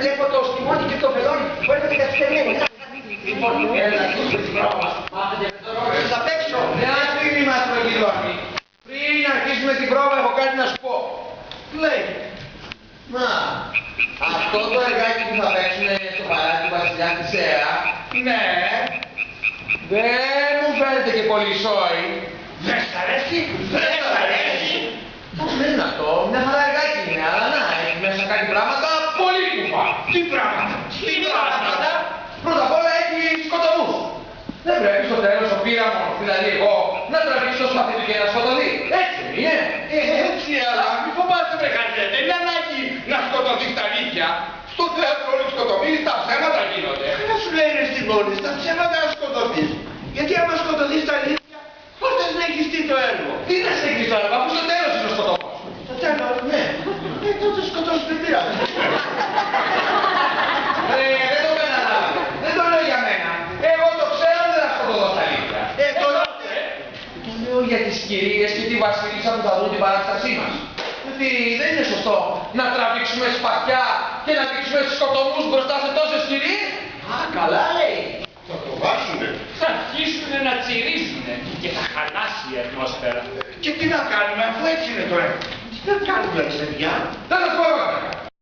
βλέπω το στιμόνι και το βελόνι. Μπορείτε να καθυστερήσει. Λοιπόν, έλα, κλείστε την πρόβα. Μάθετε με τον ρόλο σας απ' έξω. Ναι, άσπρινη μας προγγυλώνει. Πριν αρχίσουμε την πρόβα, έχω κάτι να σου πω. Λέει. Μα, αυτό το εργάκι που θα παίξουμε στο παράθυρο του Βασιλιά της Αία, ναι, δεν μου φαίνεται και πολύ σόι. Δεν σ' αρέσει, δεν σ' αρέσει. Πώς δεν είναι αυτό, μια χαρά εργάκι είναι, αλλά να, έχει μέσα κάτι πράγματα πολύ κουφά. Τι πράγματα, τι πράγματα. Πρώτα απ' όλα έχει σκοτωμούς. Δεν πρέπει στο τέλος ο πείραμος, δηλαδή εγώ, να τραβήξει το σπαθί του και να σκοτωθεί. Έτσι δεν είναι. Έτσι, αλλά μη φοβάστε με χαζέτε, είναι ανάγκη να σκοτωθείς τα αλήθεια. Στο θέατρο όλη σκοτωθείς, τα ψέματα γίνονται. Δεν σου λέει ρε Στιμώνης, τα ψέματα να σκοτωθείς. Γιατί άμα σκοτωθείς τα αλήθεια, πώς θα συνεχιστεί το έργο. Τι να συνεχίσει το έργο, αφού στο τέλος είναι ο σκοτωμός. Στο τέλος, ναι. Τότε σκοτώσεις δεν πειράζει. Δεν το καταλάβω. Δεν το λέω για μένα. Εγώ το ξέρω, δεν θα σκοτωθώ στα αλήθεια. Τώρα. Το λέω για τις κυρίες και τη βασίλισσα που θα δουν την παράστασή μας. Γιατί δεν είναι σωστό να τραβήξουμε σπαθιά και να δείξουμε τους σκοτωμούς μπροστά σε τόσες κυρίες. Α, καλά λέει. Θα το βάσουνε. Θα αρχίσουνε να τσιρίζουνε και θα χαλάσει η ατμόσφαιρα. Και τι να κάνουμε αφού έτσι είναι το έργο. Τι να κάνουμε, παιδιά. Θα σας πω εγώ.